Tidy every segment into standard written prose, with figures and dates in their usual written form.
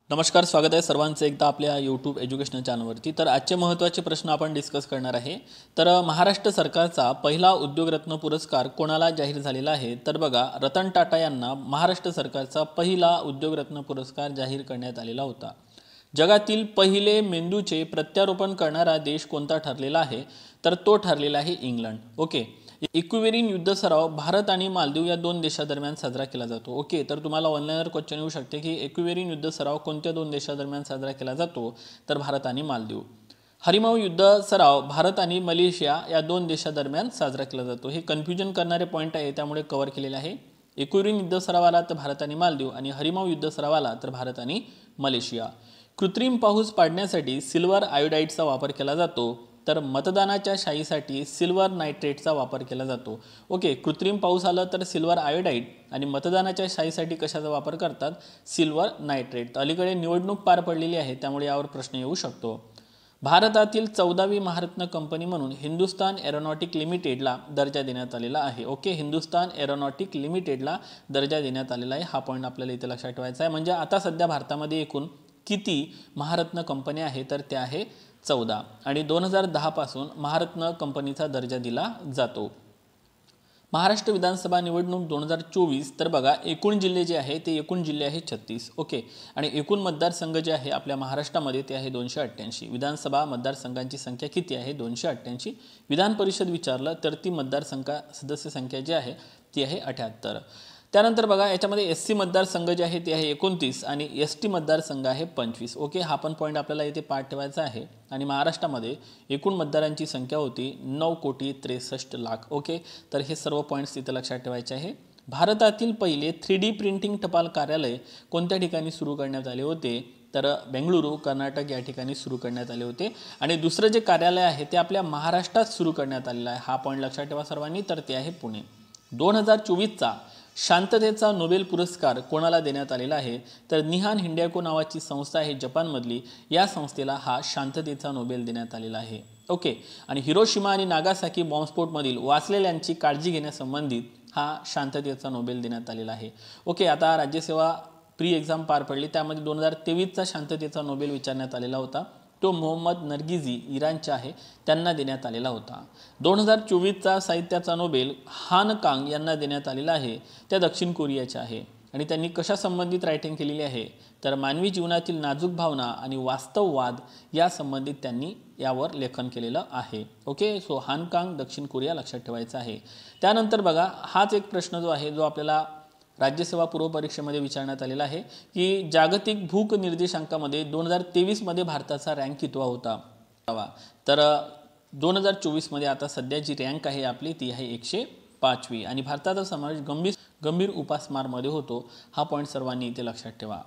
नमस्कार, स्वागत आहे सर्वांचं एकदा आपल्या यूट्यूब एज्युकेशनल चॅनलवरती। तर आजचे महत्त्वाचे प्रश्न आपण डिस्कस करणार आहे। तर महाराष्ट्र सरकारचा पहिला उद्योगरत्न पुरस्कार कोणाला जाहीर झालेला आहे? तर बघा, रतन टाटा यांना महाराष्ट्र सरकारचा पहिला उद्योगरत्न पुरस्कार जाहीर करण्यात आलेला होता। जगातील पहिले मेंदूचे प्रत्यारोपण करणारा देश कोणता ठरलेला आहे? तर तो ठरलेला आहे इंग्लंड। ओके, इक्विवेरिन युद्ध सराव भारत आणि मालदीव या दोन देशांदरम्यान साजरा केला जातो। ओके, तर तुम्हाला ऑनलाईनवर क्वेश्चन येऊ शकते की इक्विवेरिन युद्ध सराव कोणत्या दोन देशांदरम्यान साजरा केला जातो? तर भारत आणि मालदीव। हरिमाऊ युद्ध सराव भारत आणि मलेशिया या दोन देशांदरम्यान साजरा केला जातो। हे कन्फ्युजन करणारे पॉइंट आहे, त्यामुळे कव्हर केलेले आहे। इक्विवेरिन युद्ध सरावाला तर भारत आणि मालदीव, आणि हरिमाऊ युद्ध सरावाला तर भारत आणि मलेशिया। कृत्रिम पाऊस पाडण्यासाठी सिल्वर आयोडाईडचा वापर केला जातो, तर मतदानाच्या शाईसाठी सिल्वर नायट्रेटचा वापर केला जातो। ओके, कृत्रिम पाऊस आला तर सिल्वर आयोडाईड, आणि मतदानाच्या शाईसाठी कशाचा वापर करतात? Silver nitrate. अलीकडे निवडणूक पार पडलेली आहे, त्यामुळे यावर प्रश्न येऊ शकतो। भारतातील 14वी महारत्न कंपनी म्हणून हिंदुस्तान एरोनॉटिक लिमिटेडला दर्जा देण्यात आलेला आहे। ओके, हिंदुस्तान एरोनॉटिक लिमिटेडला दर्जा देण्यात आलेला आहे। हा पॉईंट आपल्याला इथे लक्षात ठेवायचा आहे। म्हणजे आता सध्या भारतामध्ये एकूण किती महारत्न कंपन्या आहेत? तर त्या आहे 14, आणि 2010 पासून महारत्न कंपनीचा दर्जा दिला जातो। महाराष्ट्र विधानसभा निवडणूक 2024, तर बघा, एकूण जिल्हे जे आहे ते एकूण जिल्हे आहे 36। ओके, आणि एकूण मतदारसंघ जे आहे आपल्या महाराष्ट्रामध्ये ते आहे 288। विधानसभा मतदारसंघांची संख्या किती आहे? 288। विधान परिषद विचारलं तर ती सदस्य संख्या जी आहे ती आहे 78। त्यानंतर बघा, याच्यामध्ये एससी मतदारसंघ जे आहे ते आहे 29, आणि एसटी मतदारसंघ आहे 25। ओके, हा पण पॉईंट आपल्याला इथे पाठ ठेवायचा आहे। आणि महाराष्ट्रामध्ये एकूण मतदारांची संख्या होती 9,63,00,000। ओके, तर हे सर्व पॉईंट्स इथे लक्षात ठेवायचे आहे। भारतातील पहिले 3D प्रिंटिंग टपाल कार्यालय कोणत्या ठिकाणी सुरू करण्यात आले होते? तर बेंगळुरू, कर्नाटक या ठिकाणी सुरू करण्यात आले होते। आणि दुसरं जे कार्यालय आहे ते आपल्या महाराष्ट्रात सुरू करण्यात आलेलं आहे। हा पॉईंट लक्षात ठेवा सर्वांनी, तर ते आहे पुणे। 2024चा शांततेचा नोबेल पुरस्कार कोणाला देण्यात आलेला आहे? तर निहान हिंड्याको नावाची संस्था आहे जपानमधली, या संस्थेला हा शांततेचा नोबेल देण्यात आलेला आहे। ओके, आणि हिरोशिमा आणि नागासाकी बॉम्बस्फोटमधील वाचलेल्यांची काळजी घेण्यासंबंधित हा शांततेचा नोबेल देण्यात आलेला आहे। ओके, आता राज्यसेवा प्री एक्झाम पार पडली, त्यामध्ये 2023चा शांततेचा नोबेल विचारण्यात आलेला होता। तो मोहम्मद नरगिजी इराणचे आहे, त्यांना देण्यात आलेला होता। 2024चा साहित्याचा नोबेल हान कांग यांना देण्यात आलेला आहे, त्या दक्षिण कोरियाच्या आहे। आणि त्यांनी कशा संबंधित रायटिंग केलेली आहे? तर मानवी जीवनातील नाजूक भावना आणि वास्तववाद या संबंधित त्यांनी यावर लेखन केलेलं आहे। ओके, सो हान कांग, दक्षिण कोरिया, लक्षात ठेवायचं आहे। त्यानंतर बघा, हाच एक प्रश्न जो आहे जो आपल्याला राज्यसेवा पूर्व परीक्षेमध्ये विचारण्यात आलेला आहे की जागतिक भूक निर्देशांकामध्ये 2023 मध्ये भारताचा रँक कितवा होता? तर 2024 मध्ये आता सध्या जी रँक आहे आपली ती आहे 105वी, आणि भारताचा समावेश गंभीर उपासमारमध्ये होतो। हा पॉईंट सर्वांनी इथे लक्षात ठेवा।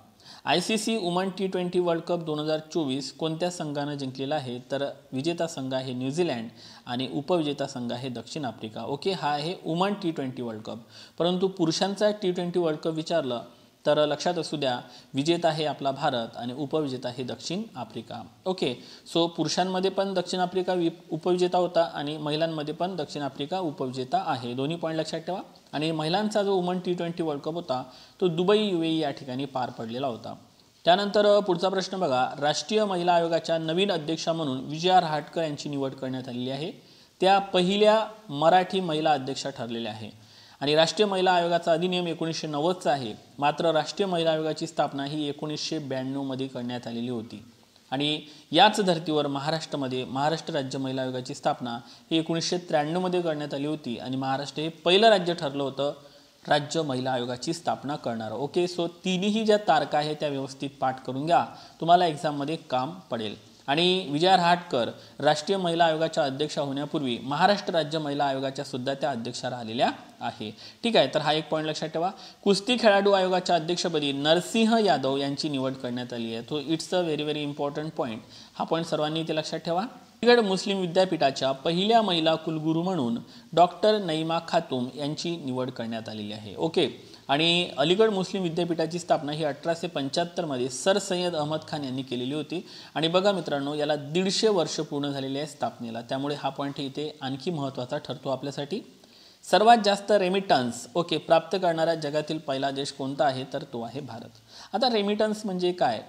ICC woman T20 world cup 2024 कोणत्या संघाने जिंकलेला आहे? तर विजेता संघ आहे न्यूझीलंड, आणि उपविजेता संघ आहे दक्षिण आफ्रिका। ओके, हा आहे वुमन T20 वर्ल्ड कप। परंतु पुरुषांचा T20 वर्ल्ड कप विचारलं तर लक्षात असू द्या, विजेता आहे आपला भारत आणि उपविजेता आहे दक्षिण आफ्रिका। ओके, सो पुरुषांमध्ये पण दक्षिण आफ्रिका उपविजेता होता, आणि महिलांमध्ये पण दक्षिण आफ्रिका उपविजेता आहे। दोन्ही पॉईंट लक्षात ठेवा। आणि महिलांचा जो वुमन T20 वर्ल्ड कप होता तो दुबई UAE या ठिकाणी पार पडलेला होता। त्यानंतर पुढचा प्रश्न बघा, राष्ट्रीय महिला आयोगाच्या नवीन अध्यक्षा म्हणून विजया रहाटकर यांची निवड करण्यात आलेली आहे। त्या पहिल्या मराठी महिला अध्यक्षा ठरलेल्या आहे। आणि राष्ट्रीय महिला आयोगाचा अधिनियम 1990चा आहे, मात्र राष्ट्रीय महिला आयोगाची स्थापना ही 1992 मध्ये करण्यात आलेली होती। आणि याच धर्तीवर महाराष्ट्र राज्य महिला आयोगाची स्थापना ही 1993 मध्ये करण्यात आली होती, आणि महाराष्ट्र हे पहिलं राज्य ठरलं होतं राज्य महिला आयोगाची स्थापना करणारं। ओके, सो तिन्ही ज्या तारखा आहेत त्या व्यवस्थित पाठ करून घ्या, तुम्हाला एक्झाममध्ये काम पडेल। आणि विजया रहाटकर राष्ट्रीय महिला आयोगाच्या अध्यक्षा होण्यापूर्वी महाराष्ट्र राज्य महिला आयोगाच्या सुद्धा त्या अध्यक्षा राहिलेल्या आहे। ठीक आहे, तर हा एक पॉईंट लक्षात ठेवा। कुस्ती खेळाडू आयोगाच्या अध्यक्षपदी नरसिंह यादव यांची निवड करण्यात आली आहे। तो it's a very important point. हा पॉईंट सर्वांनी इथे लक्षात ठेवा। अलीगढ मुस्लिम विद्यापीठाच्या पहिल्या महिला कुलगुरू म्हणून डॉक्टर नईमा खातूम यांची निवड करण्यात आलेली आहे। ओके, आणि अलीगढ मुस्लिम विद्यापीठाची स्थापना ही 1875 मध्ये सर सय्यद अहमद खान यांनी केलेली होती। आणि बघा मित्रांनो, याला 150 वर्ष पूर्ण झालेले आहे स्थापनेला, त्यामुळे हा पॉईंट इथे आणखी महत्त्वाचा ठरतो आपल्यासाठी। सर्वात जास्त रेमिटन्स ओके प्राप्त करणारा जगातील पहिला देश कोणता आहे? तर तो आहे भारत। आता रेमिटन्स म्हणजे काय?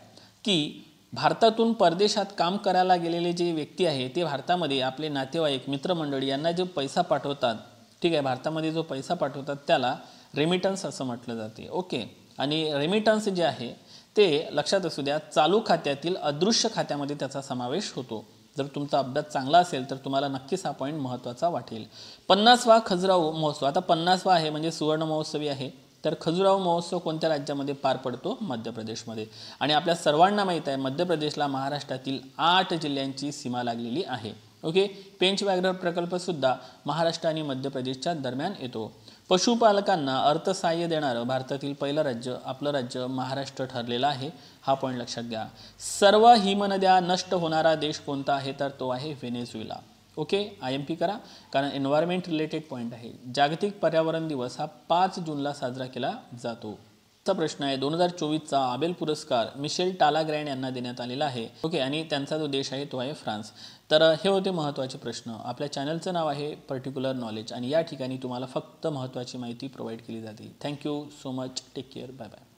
की भारतातून परदेशात काम करायला गेलेले जे व्यक्ती आहे ते भारतामध्ये आपले नातेवाईक मित्रमंडळी यांना जो पैसा पाठवतात, ठीक आहे, भारतामध्ये जो पैसा पाठवतात त्याला रेमिटन्स असं म्हटलं जाते. ओके. आणि रेमिटन्स जे आहे ते लक्षात असू द्या, चालू खात्यातील अदृश्य खात्यामध्ये त्याचा समावेश होतो. जर तुमचा अभ्यास चांगला असेल तर तुम्हाला नक्कीच हा पॉईंट महत्त्वाचा वाटेल. 50वा खजुराहो महोत्सव, आता 50वा आहे म्हणजे सुवर्ण महोत्सवी आहे. तर खजुराहो महोत्सव कोणत्या राज्यामध्ये पार पडतो? मध्य प्रदेशमध्ये. आणि आपल्या सर्वांना माहीत आहे मध्य प्रदेशला महाराष्ट्रातील 8 जिल्ह्यांची सीमा लागलेली आहे. ओके. पेंच व्याघ्र प्रकल्पसुद्धा महाराष्ट्र आणि मध्य प्रदेशच्या दरम्यान येतो. पशुपालकांना अर्थसहाय्य देणारं भारतातील पहिलं राज्य आपलं राज्य महाराष्ट्र ठरलेलं आहे. हा पॉईंट लक्षात घ्या. सर्व हिमनद्या नष्ट होणारा देश कोणता आहे? तर तो आहे व्हेनेझुएला. ओके. IMP करा कारण एन्व्हायरमेंट रिलेटेड पॉईंट आहे. जागतिक पर्यावरण दिवस हा 5 जूनला साजरा केला जातो. चा प्रश्न आहे 2024चा आबेल पुरस्कार मिशेल टालाग्रँड यांना देण्यात आलेला आहे. ओके. आणि त्यांचा जो देश आहे तो आहे फ्रान्स. तर हे होते महत्त्वाचे प्रश्न. आपल्या चॅनलचं नाव आहे पर्टिक्युलर नॉलेज आणि या ठिकाणी तुम्हाला फक्त महत्त्वाची माहिती प्रोव्हाइड केली जाते. Thank you so much. Take care. Bye bye.